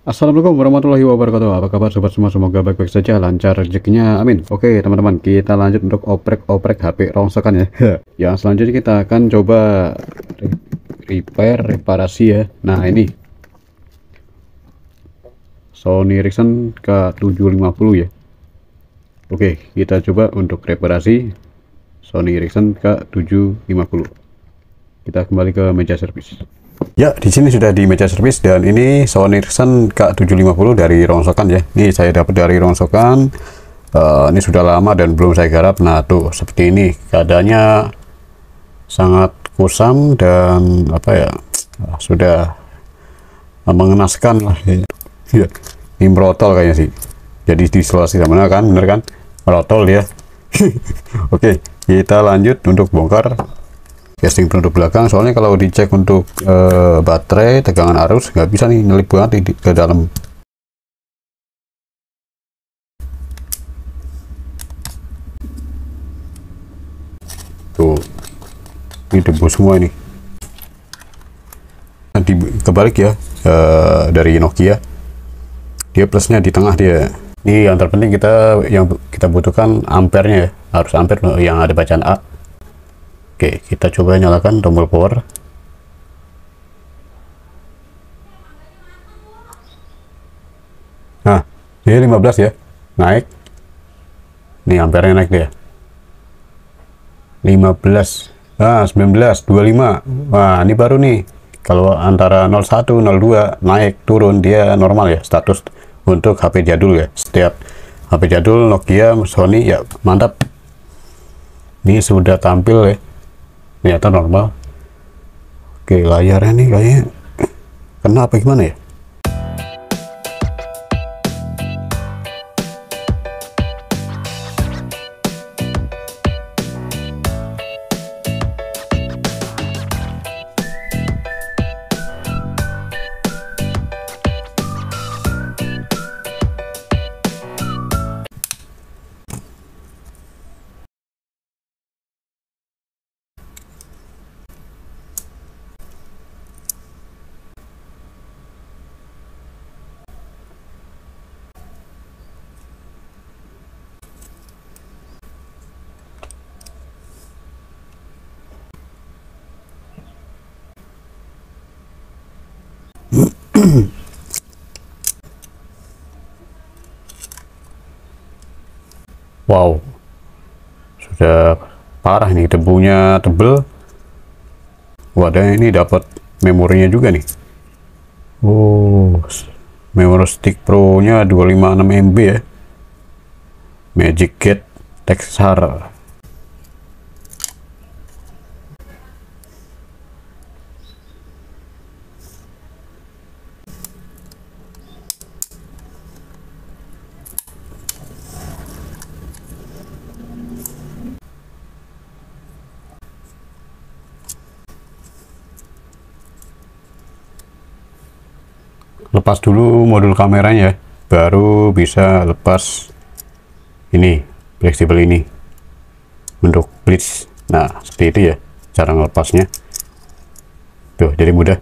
Assalamualaikum warahmatullahi wabarakatuh. Apa kabar sobat semua? Semoga baik-baik saja, lancar rezekinya. Amin. Oke, teman-teman, kita lanjut untuk oprek-oprek HP rongsokan ya. Yang selanjutnya kita akan coba reparasi ya. Nah, ini Sony Ericsson K750 ya. Oke, kita coba untuk reparasi Sony Ericsson K750. Kita kembali ke meja servis. Ya, di sini sudah di meja servis dan ini Sony Ericsson K750 dari rongsokan ya. Ini saya dapat dari rongsokan. Ini sudah lama dan belum saya garap. Nah, tuh seperti ini keadaannya, sangat kusam dan apa ya, sudah mengenaskan lah ya. Ya, ini merotol kayaknya sih. Jadi diisolasi sama kan, bener kan? Merotol ya. Oke, kita lanjut untuk bongkar casing penutup belakang. Soalnya kalau dicek untuk baterai tegangan arus nggak bisa nih, nyelip banget ke dalam. Tuh, ini debu semua ini. Nanti kebalik ya, dari Nokia dia plusnya di tengah dia. Ini yang terpenting, yang kita butuhkan ampernya ya, harus ampere yang ada bacaan A. Oke, kita coba nyalakan tombol power. Nah, ini 15 ya, naik. Nih ampernya naik dia. 15, 19, 25. Wah, ini baru nih. Kalau antara 01, 02 naik turun dia normal ya, status untuk HP jadul ya. Setiap HP jadul Nokia, Sony ya mantap. Ini sudah tampil ya. Ternyata normal. Oke, layarnya nih kayaknya kena apa gimana ya? Wow, sudah parah nih, debunya tebel. Wadah, ini dapat memorinya juga nih. Oh, memory stick Pro nya 256 MB ya, Magic Gate Texar. Lepas dulu modul kameranya, baru bisa lepas ini, fleksibel ini, bentuk blitz. Nah, seperti itu ya cara melepasnya. Tuh, jadi mudah.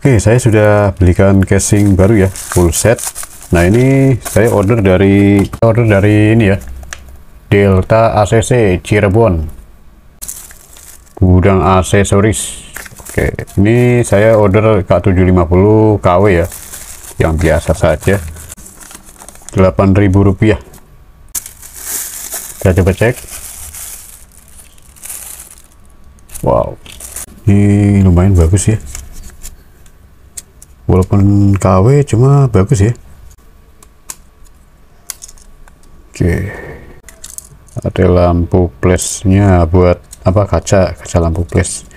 Oke, saya sudah belikan casing baru ya, full set. Nah, ini saya order dari ini ya, Delta ACC Cirebon, gudang aksesoris. Oke, ini saya order K750 KW ya, yang biasa saja, Rp8.000. Kita coba cek. Wow, ini lumayan bagus ya, walaupun KW cuma bagus ya. Oke, ada lampu flashnya buat apa, kaca lampu flash.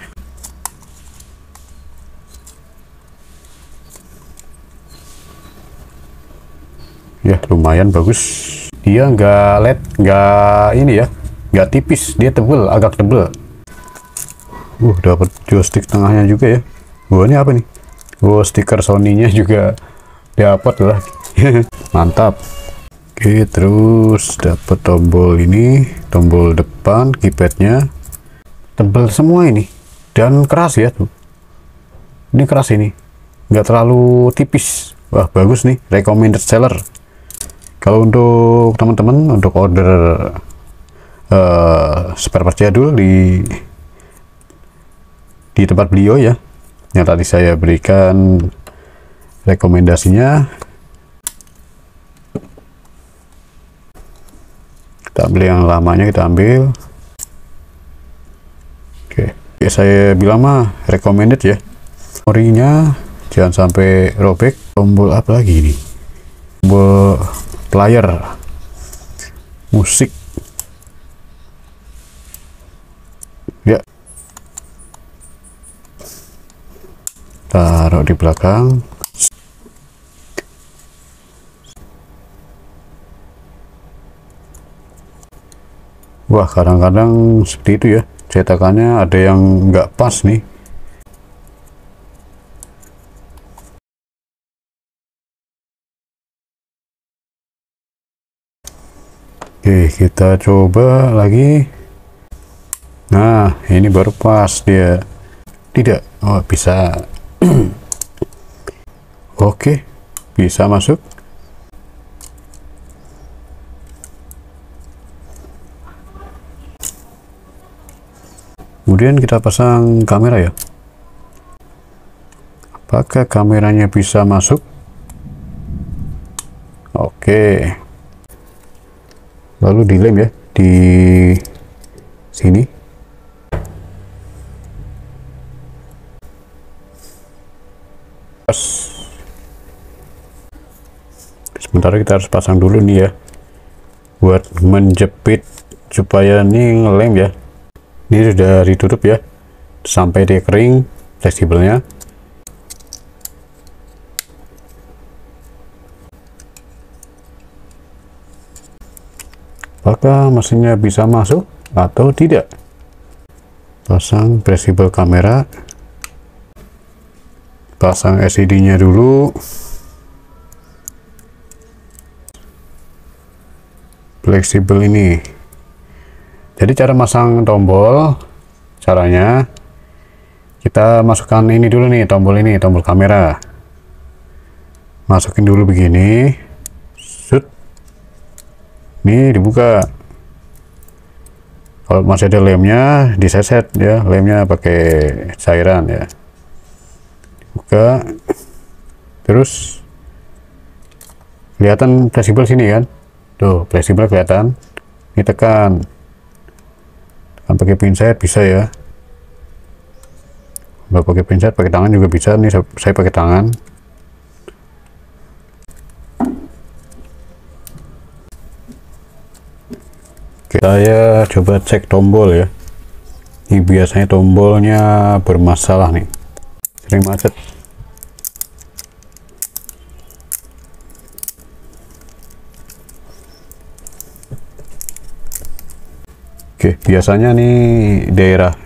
Ya lumayan bagus, dia nggak LED, nggak ini ya, nggak tipis, dia tebel, agak tebel. Dapat joystick tengahnya juga ya. Ini apa nih? Stiker Sony-nya juga dapat lah. Mantap. Oke, terus dapat tombol ini, tombol depan, keypadnya tebel semua ini, dan keras ya tuh. Ini keras ini, nggak terlalu tipis. Wah bagus nih, recommended seller. Kalau untuk teman-teman untuk order spare part jadul di tempat beliau ya, yang tadi saya berikan rekomendasinya, kita ambil yang lamanya, kita ambil. Oke, saya bilang mah recommended ya. Memorinya jangan sampai robek. Tombol apa lagi ini? Tombol player musik ya, taruh di belakang. Wah, kadang-kadang seperti itu ya, cetakannya ada yang nggak pas nih. Oke, kita coba lagi. Nah, ini baru pas dia. Tidak, oh bisa. Oke, bisa masuk. Kemudian kita pasang kamera ya. Apakah kameranya bisa masuk? Oke. Lalu dilem ya di sini. Sementara kita harus pasang dulu nih ya, buat menjepit supaya ini ngelem ya. Ini sudah ditutup ya sampai dia kering fleksibelnya. Apakah mesinnya bisa masuk atau tidak? Pasang fleksibel kamera, pasang LCD-nya dulu. Fleksibel ini. Jadi cara masang tombol, caranya kita masukkan ini dulu nih, tombol ini, tombol kamera. Masukin dulu begini. Shoot. Ini dibuka. Kalau masih ada lemnya, diseset ya, lemnya pakai cairan ya. Buka. Terus kelihatan fleksibel sini kan? Tuh, fleksibel kelihatan. Ini tekan pakai pinset bisa ya. Nggak pakai pinset, pakai tangan juga bisa. Nih saya pakai tangan. Saya coba cek tombol ya. Ini biasanya tombolnya bermasalah nih, sering macet. Oke, biasanya nih daerah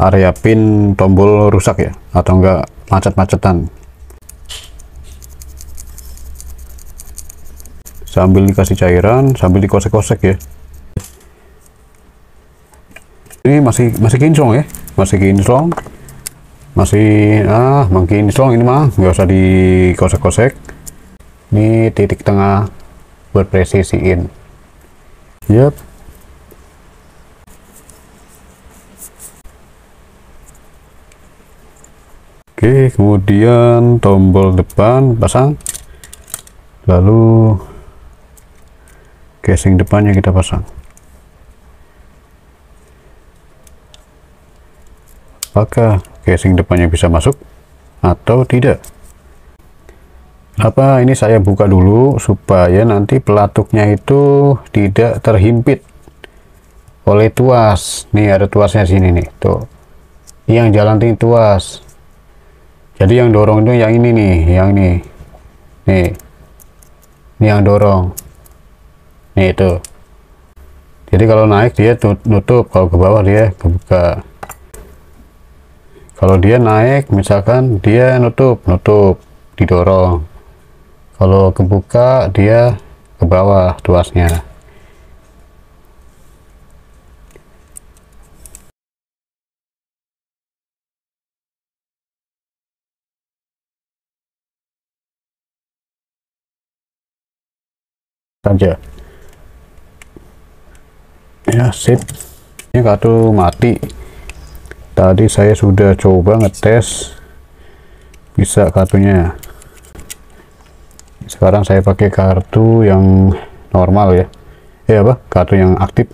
area pin tombol rusak ya, atau enggak macet-macetan. Sambil dikasih cairan, sambil dikosek-kosek ya. Ini masih kinclong ya, masih kinclong, makin kinclong ini mah, nggak usah dikosek-kosek. Ini titik tengah buat presisiin. Yap. Oke, kemudian tombol depan pasang, lalu casing depannya kita pasang. apakah casing depannya bisa masuk atau tidak. Ini saya buka dulu supaya nanti pelatuknya itu tidak terhimpit oleh tuas. Nih ada tuasnya sini nih, tuh yang jalan ini tuas, jadi yang dorong itu yang ini nih, yang ini nih, ini yang dorong nih itu. Jadi kalau naik dia nutup, kalau ke bawah dia kebuka. Kalau dia naik misalkan dia nutup didorong, kalau kebuka dia ke bawah tuasnya. Saja ya, sip. Ini kartu mati. Tadi saya sudah coba ngetes bisa kartunya. Sekarang saya pakai kartu yang normal ya, kartu yang aktif.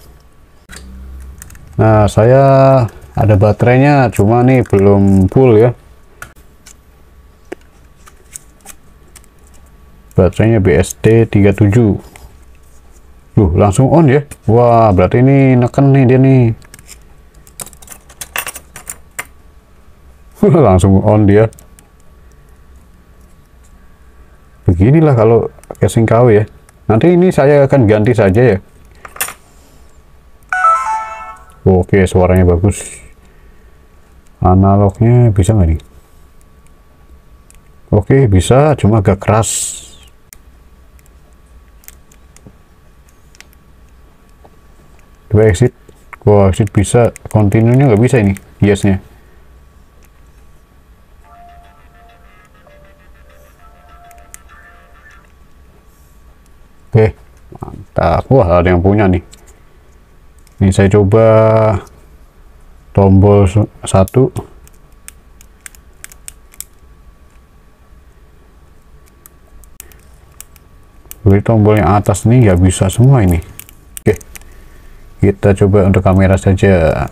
Nah, saya ada baterainya, cuma nih belum full ya. Baterainya BST 37. Langsung on ya. Wah, berarti ini neken nih dia nih. Langsung on dia. Beginilah kalau casing KW ya. Nanti ini saya akan ganti saja ya. Oke, suaranya bagus. Analognya bisa nggak nih? Oke, bisa, cuma agak keras. Coba exit. Wah, exit bisa, continue-nya nggak bisa ini, yes-nya. Oke, mantap. Wah, ada yang punya nih. Ini saya coba tombol 1. Jadi tombol yang atas nih nggak bisa semua ini. Oke, kita coba untuk kamera saja.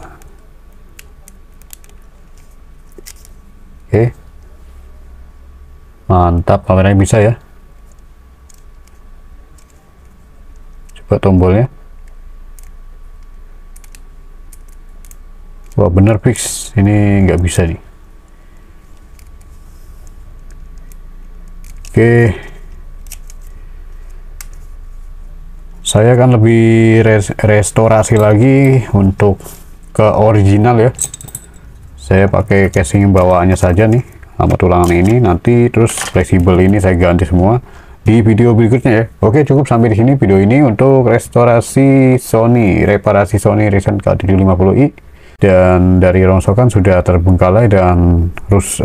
Oke, mantap, kameranya bisa ya. Coba tombolnya. Wah, bener fix, ini nggak bisa nih. Oke, saya akan lebih restorasi lagi untuk ke original ya. Saya pakai casing bawaannya saja nih, sama tulangan ini, nanti terus fleksibel ini saya ganti semua di video berikutnya ya. Oke, cukup sampai di sini video ini untuk restorasi Sony, reparasi Sony Ericsson K750i. Dan dari rongsokan sudah terbengkalai dan terus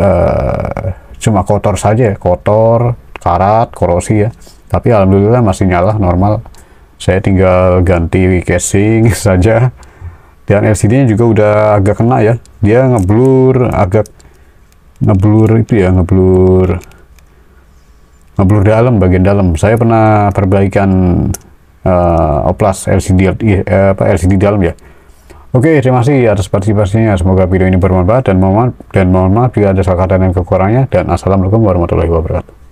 cuma kotor saja, kotor, karat, korosi ya. Tapi alhamdulillah masih nyala normal. Saya tinggal ganti casing saja. Dan LCD-nya juga udah agak kena ya. Dia ngeblur, agak ngeblur itu ya, ngeblur dalam, bagian dalam. Saya pernah perbaikan oplas LCD dalam ya. Oke, terima kasih atas partisipasinya. Semoga video ini bermanfaat dan mohon maaf jika ada salah kata dan kekurangannya. Dan assalamualaikum warahmatullahi wabarakatuh.